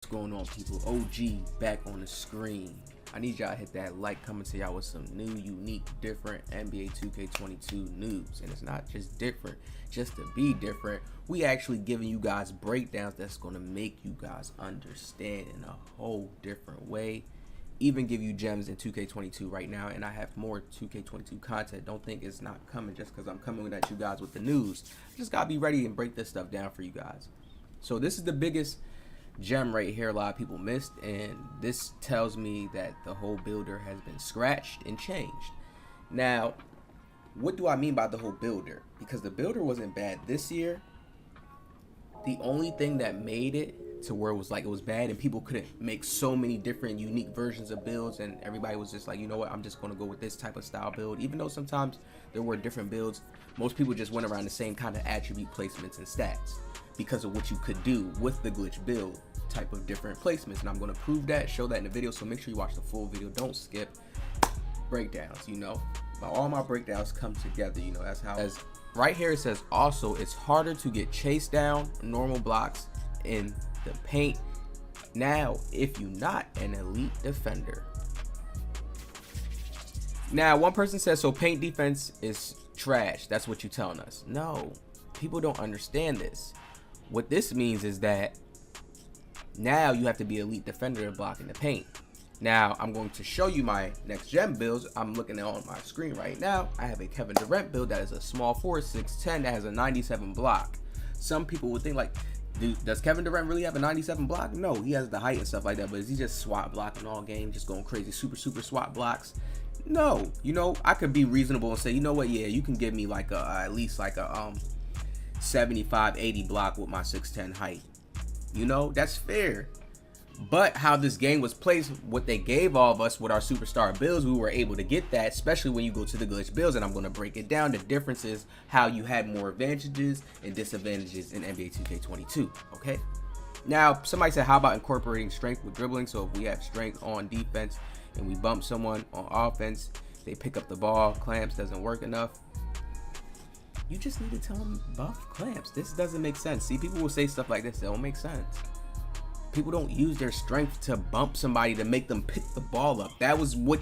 going on, people? OG back on the screen. I need y'all to hit that like, comment to y'all with some new, unique, different NBA 2K22 news. And it's not just different just to be different. We actually giving you guys breakdowns that's going to make you guys understand in a whole different way. Even give you gems in 2K22 right now, and I have more 2K22 content. Don't think it's not coming just because I'm coming at you guys with the news. Just gotta be ready and break this stuff down for you guys. So this is the biggest gem right here a lot of people missed, and this tells me that the whole builder has been scratched and changed. Now, what do I mean by the whole builder? Because the builder wasn't bad this year. The only thing that made it to where it was bad and people couldn't make so many different unique versions of builds, and everybody was just like, you know what, I'm just going to go with this type of style build. Even though sometimes there were different builds, most people just went around the same kind of attribute placements and stats because of what you could do with the glitch build type of different placements. And I'm going to prove that, show that in the video, so make sure you watch the full video. Don't skip breakdowns. You know, all my breakdowns come together. You know, that's how. As right here it says, also it's harder to get chased down normal blocks in the paint now if you're not an elite defender. Now, one person says, so paint defense is trash. That's what you're telling us. No, people don't understand this. What this means is that now you have to be elite defender to block in the paint. Now I'm going to show you my next gem builds. I'm looking at on my screen right now. I have a Kevin Durant build that is a small forward, 6'10", that has a 97 block. Some people would think like, does Kevin Durant really have a 97 block? No, he has the height and stuff like that, but is he just swat blocking all game, just going crazy, super swat blocks? No, you know, I could be reasonable and say, you know what, yeah, you can give me like a at least like a 75-80 block with my 6'10" height. You know, that's fair. But how this game was played, what they gave all of us with our superstar builds, we were able to get that, especially when you go to the glitch builds, and I'm going to break it down. The difference is how you had more advantages and disadvantages in NBA 2K22, okay? Now, somebody said, how about incorporating strength with dribbling? So if we have strength on defense and we bump someone on offense, they pick up the ball, clamps doesn't work enough. You just need to tell them buff clamps. This doesn't make sense. See, people will say stuff like this, it don't make sense. People don't use their strength to bump somebody to make them pick the ball up. That was what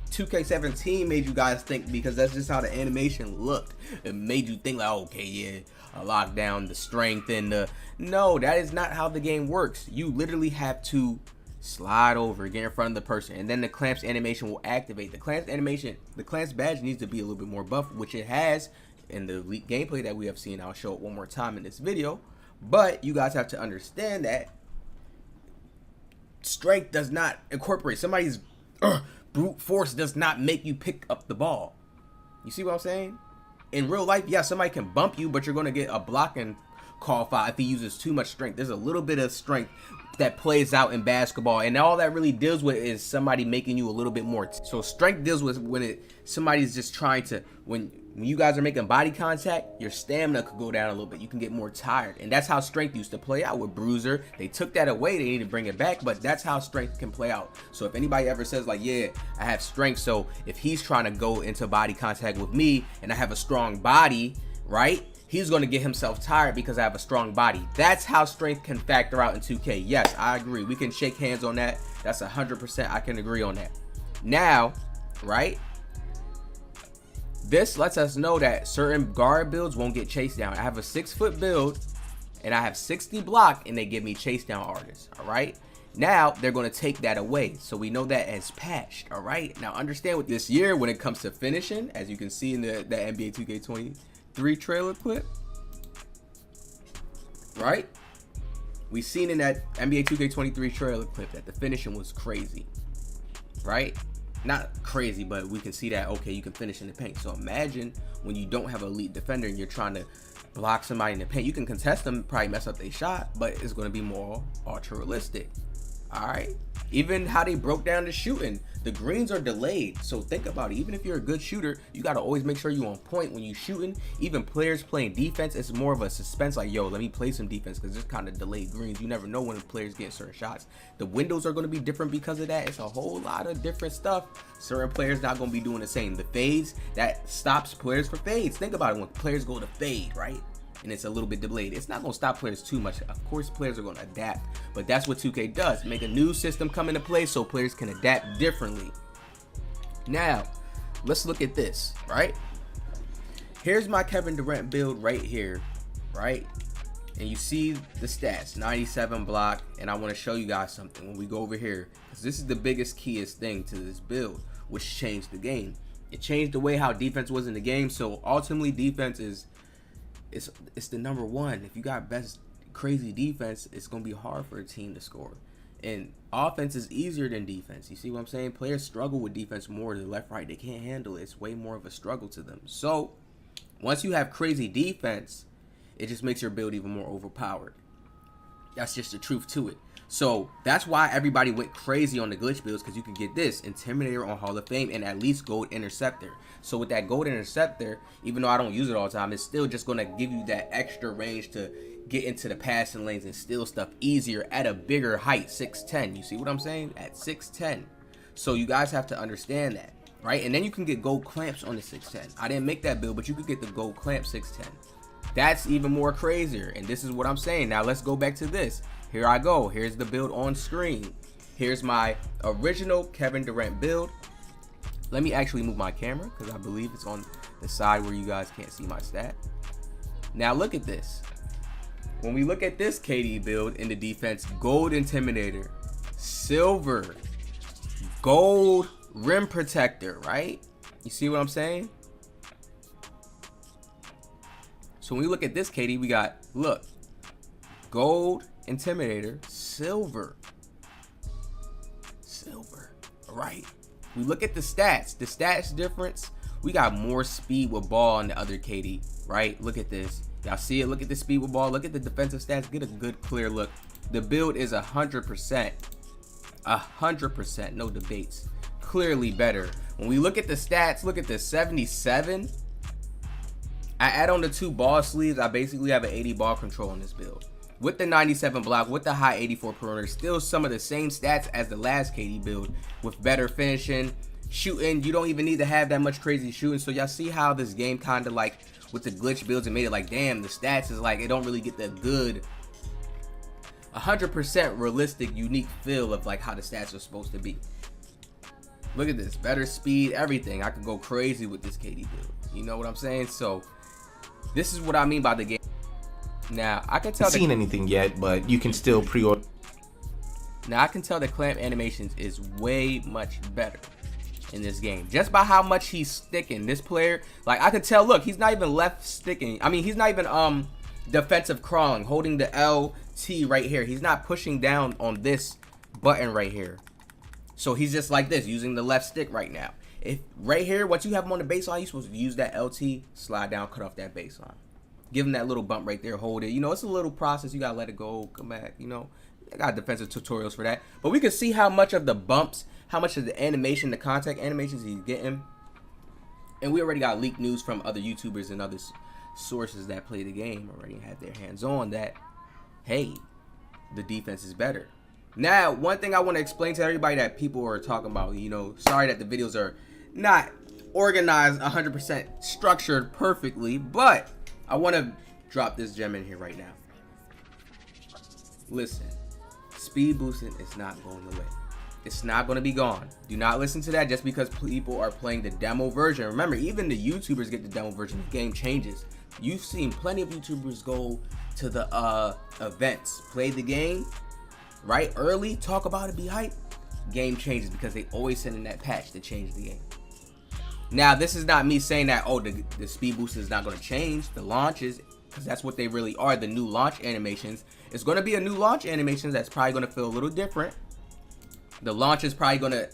2K17 made you guys think, because that's just how the animation looked. It made you think like, okay, yeah, I lock down the strength and the... No, that is not how the game works. You literally have to slide over, get in front of the person, and then the clamps animation will activate. The clamps animation, the clamps badge needs to be a little bit more buff, which it has in the elite gameplay that we have seen. I'll show it one more time in this video. But you guys have to understand that strength does not incorporate somebody's brute force, does not make you pick up the ball. You see what I'm saying? In real life, yeah, somebody can bump you, but you're going to get a blocking call foul if he uses too much strength. There's a little bit of strength that plays out in basketball, and all that really deals with is somebody making you a little bit more. So strength deals with when somebody's just trying to, when you guys are making body contact, your stamina could go down a little bit. You can get more tired, and that's how strength used to play out with Bruiser. They took that away. They need to bring it back, but that's how strength can play out. So if anybody ever says like, yeah, I have strength, so if he's trying to go into body contact with me and I have a strong body, right, he's going to get himself tired because I have a strong body. That's how strength can factor out in 2K. Yes, I agree. We can shake hands on that. That's 100%. I can agree on that. Now, right, this lets us know that certain guard builds won't get chased down. I have a 6-foot build and I have 60 block and they give me chase down artists. All right. Now they're going to take that away. So we know that as patched. All right. Now understand with this year, when it comes to finishing, as you can see in the NBA 2K23 trailer clip, right? We seen in that NBA 2K23 trailer clip that the finishing was crazy, right? Not crazy, but we can see that, okay, you can finish in the paint. So imagine when you don't have an elite defender and you're trying to block somebody in the paint. You can contest them, probably mess up their shot, but it's going to be more ultra realistic. All right. Even how they broke down the shooting, the greens are delayed. So think about it. Even if you're a good shooter, you got to always make sure you're on point when you're shooting. Even players playing defense, it's more of a suspense, like, yo, let me play some defense, because there's kind of delayed greens. You never know when the players get certain shots. The windows are going to be different because of that. It's a whole lot of different stuff. Certain players not going to be doing the same. The fades, that stops players for fades. Think about it. When players go to fade, right? and it's a little bit delayed. It's not going to stop players too much. Of course, players are going to adapt, but that's what 2K does. Make a new system come into play so players can adapt differently. Now, let's look at this, right? Here's my Kevin Durant build right here, right? And you see the stats, 97 block, and I want to show you guys something when we go over here, because this is the biggest, keyest thing to this build, which changed the game. It changed the way how defense was in the game. So ultimately, defense is it's the number one. If you got best crazy defense, it's gonna be hard for a team to score. And offense is easier than defense. You see what I'm saying? Players struggle with defense more. The left, right, they can't handle it. It's way more of a struggle to them. So once you have crazy defense, it just makes your build even more overpowered. That's just the truth to it. So that's why everybody went crazy on the glitch builds, because you can get this Intimidator on Hall of Fame and at least Gold Interceptor. So with that Gold Interceptor, even though I don't use it all the time, it's still just going to give you that extra range to get into the passing lanes and steal stuff easier at a bigger height, 6'10". You see what I'm saying? At 6'10". So you guys have to understand that, right? And then you can get gold clamps on the 6'10". I didn't make that build, but you could get the gold clamp 6'10". That's even more crazier. And this is what I'm saying. Now let's go back to this. Here I go. Here's the build on screen. Here's my original Kevin Durant build. Let me actually move my camera because I believe it's on the side where you guys can't see my stat. Now look at this. When we look at this KD build in the defense, gold Intimidator, silver, gold rim protector, right? You see what I'm saying? So when we look at this KD, we got, look, gold Intimidator, silver, right? We look at the stats difference. We got more speed with ball on the other KD, right? Look at this. Y'all see it? Look at the speed with ball. Look at the defensive stats. Get a good clear look. The build is 100%. 100%. No debates. Clearly better. When we look at the stats, look at the 77. I add on the 2 ball sleeves. I basically have an 80 ball control on this build. With the 97 block, with the high 84 perimeter, still some of the same stats as the last KD build, with better finishing, shooting. You don't even need to have that much crazy shooting. So y'all see how this game kind of like with the glitch builds, it made it like, damn, the stats is like, it don't really get the good 100% realistic, unique feel of like how the stats are supposed to be. Look at this, better speed, everything. I could go crazy with this KD build. You know what I'm saying? So this is what I mean by the game. Now I can tell. Seen anything yet, but you can still pre-order. Now I can tell the clamp animations is way much better in this game, just by how much he's sticking. This player, like I could tell. Look, he's not even left sticking. I mean, he's not even defensive crawling, holding the LT right here. He's not pushing down on this button right here. So he's just like this, using the left stick right now. If right here, once you have him on the baseline, you're supposed to use that LT, slide down, cut off that baseline. Give him that little bump right there, hold it. You know, it's a little process. You gotta let it go, come back, you know. I got defensive tutorials for that. But we can see how much of the bumps, how much of the animation, the contact animations he's getting. And we already got leaked news from other YouTubers and other sources that play the game already have their hands on that, hey, the defense is better. Now, one thing I want to explain to everybody that people are talking about, you know, sorry that the videos are not organized 100% structured perfectly, but I want to drop this gem in here right now. Listen, speed boosting is not going away. It's not going to be gone. Do not listen to that just because people are playing the demo version. Remember, even the YouTubers get the demo version. The game changes. You've seen plenty of YouTubers go to the events, play the game, right? Early, talk about it, be hype. Game changes because they always send in that patch to change the game. Now, this is not me saying that, oh, the speed boost is not going to change. The launches, because that's what they really are, the new launch animations. It's going to be a new launch animation that's probably going to feel a little different. The launch is probably going to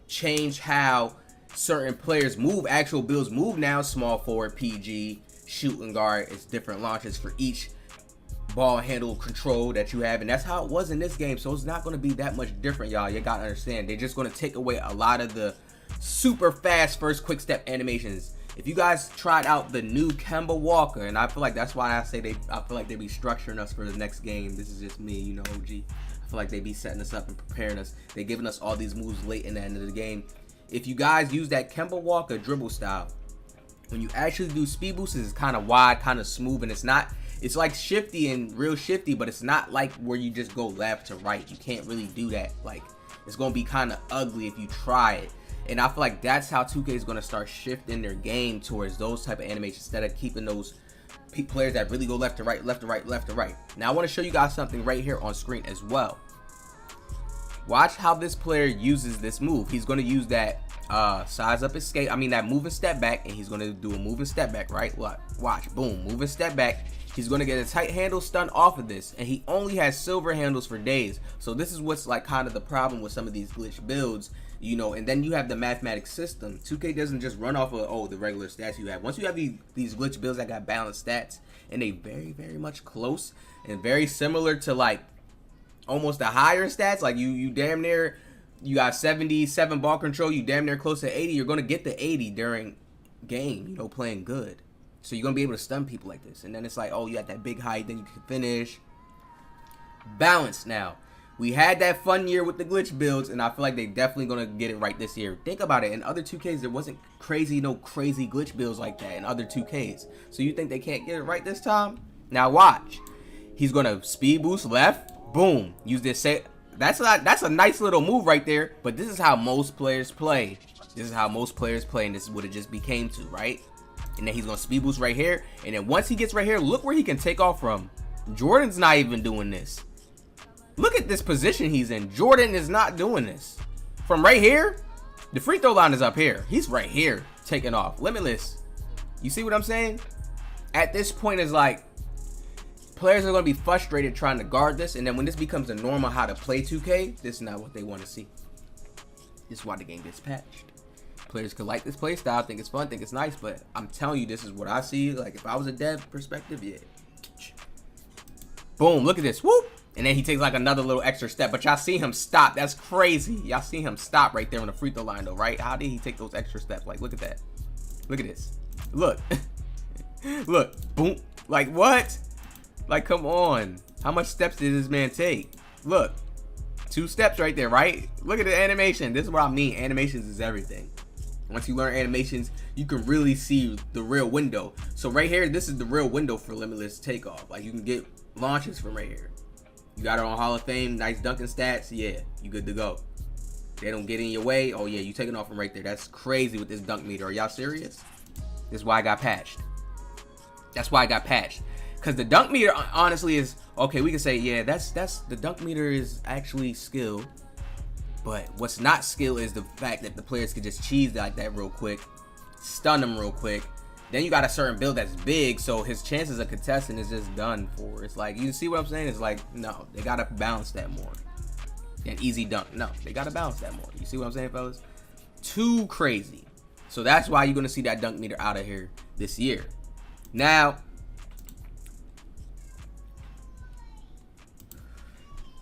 change how certain players move. Actual builds move now. Small forward, PG, shooting guard. It's different launches for each ball handle control that you have. And that's how it was in this game. So it's not going to be that much different, y'all. You got to understand. They're just going to take away a lot of the super fast first quick step animations. If you guys tried out the new Kemba Walker, and I feel like that's why I say I feel like they be structuring us for the next game. This is just me, you know, OG. I feel like they be setting us up and preparing us. They giving us all these moves late in the end of the game. If you guys use that Kemba Walker dribble style, when you actually do speed boosts, it's kind of wide, kind of smooth, and it's not It's like shifty and real shifty, but it's not like where you just go left to right. You can't really do that. Like, it's gonna be kind of ugly if you try it. And I feel like that's how 2K is gonna start shifting their game towards those type of animations instead of keeping those players that really go left to right, left to right, left to right. Now I want to show you guys something right here on screen as well. Watch how this player uses this move. He's going to use that size up escape. I mean that move and step back, and he's going to do a move and step back, right? Watch, boom, move and step back. He's going to get a tight handle stun off of this, and he only has silver handles for days. So this is what's like kind of the problem with some of these glitch builds, you know. And then you have the mathematics system. 2K doesn't just run off of the regular stats you have. Once you have these glitch builds that got balanced stats, and they very much close and very similar to like almost the higher stats, like you damn near, you got 77 ball control, you damn near close to 80, you're going to get the 80 during game, you know, playing good. So you're going to be able to stun people like this. And then it's like, oh, you got that big height, then you can finish. Balance now. We had that fun year with the glitch builds, and I feel like they definitely going to get it right this year. Think about it. In other 2Ks, there wasn't no crazy glitch builds like that in other 2Ks. So you think they can't get it right this time? Now watch. He's going to speed boost left. Boom. Use this. That's a nice little move right there. But this is how most players play. This is how most players play, and this is what it just became to, right? And then he's going to speed boost right here. And then once he gets right here, look where he can take off from. Jordan's not even doing this. Look at this position he's in. Jordan is not doing this. From right here, the free throw line is up here. He's right here taking off. Limitless. You see what I'm saying? At this point, it's like players are going to be frustrated trying to guard this. And then when this becomes the normal how to play 2K, this is not what they want to see. This is why the game gets patched. Players could like this play style, think it's fun, think it's nice, but I'm telling you, this is what I see. Like, if I was a dev perspective, yeah. Boom, look at this. Whoop. And then he takes like another little extra step, but y'all see him stop. That's crazy. Y'all see him stop right there on the free throw line though, right? How did he take those extra steps? Like, look at that. Look at this. Look. Look. Boom. Like, what? Like, come on. How much steps did this man take? Look. 2 steps right there, right? Look at the animation. This is what I mean. Animations is everything. Once you learn animations, you can really see the real window. So right here, this is the real window for limitless takeoff. Like, you can get launches from right here. You got it on Hall of Fame, nice dunking stats. Yeah, you good to go. They don't get in your way. Oh yeah, you taking off from right there. That's crazy with this dunk meter. Are y'all serious? This is why I got patched. That's why I got patched. Because the dunk meter, honestly, is okay. We can say, yeah, that's the dunk meter is actually skill. But what's not skill is the fact that the players can just cheese like that real quick, stun them real quick. Then you got a certain build that's big, so his chances of contesting is just done for. It's like, you see what I'm saying? It's like, no, they gotta balance that more. An easy dunk, no, they gotta balance that more. You see what I'm saying, fellas? Too crazy. So that's why you're gonna see that dunk meter out of here this year. Now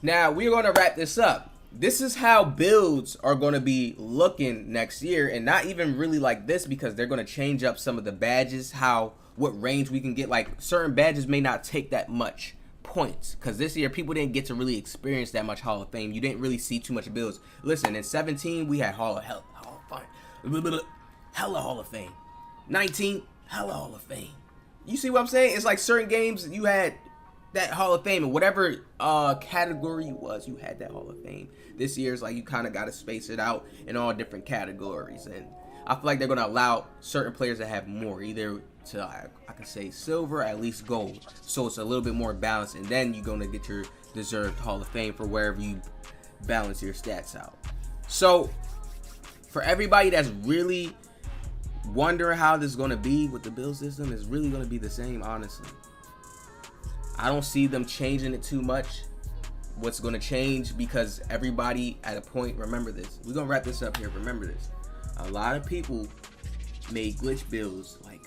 we're gonna wrap this up. This is how builds are going to be looking next year, and not even really like this, because they're going to change up some of the badges, what range we can get. Like, certain badges may not take that much points, because this year people didn't get to really experience that much Hall of Fame. You didn't really see too much builds. Listen, in 17 we had hella Hall of Fame. 19 hella Hall of Fame. You see what I'm saying? It's like certain games you had that Hall of Fame, and whatever category you was, you had that Hall of Fame. This year's like you kind of got to space it out in all different categories, and I feel like they're going to allow certain players to have more, either to I can say silver, at least gold, so it's a little bit more balanced, and then you're going to get your deserved Hall of Fame for wherever you balance your stats out. So for everybody that's really wondering how this is going to be with the build system, it's really going to be the same, honestly. I don't see them changing it too much. What's going to change, because everybody at a point, remember this. We're going to wrap this up here. Remember this. A lot of people made glitch builds like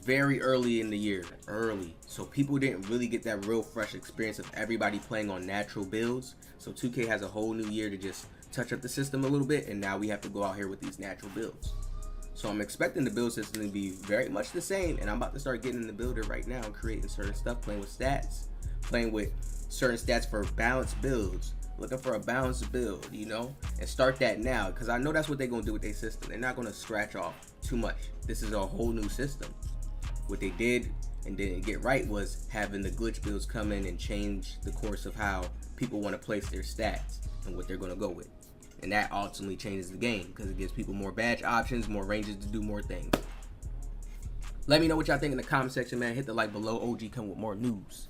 very early in the year. So people didn't really get that real fresh experience of everybody playing on natural builds. So 2K has a whole new year to just touch up the system a little bit. And now we have to go out here with these natural builds. So I'm expecting the build system to be very much the same, and I'm about to start getting in the builder right now and creating certain stuff, playing with stats, playing with certain stats for balanced builds, looking for a balanced build, you know, and start that now, because I know that's what they're going to do with their system. They're not going to scratch off too much. This is a whole new system. What they did and didn't get right was having the glitch builds come in and change the course of how people want to place their stats and what they're going to go with. And that ultimately changes the game because it gives people more badge options, more ranges to do more things. Let me know what y'all think in the comment section, man. Hit the like below. OG come with more news.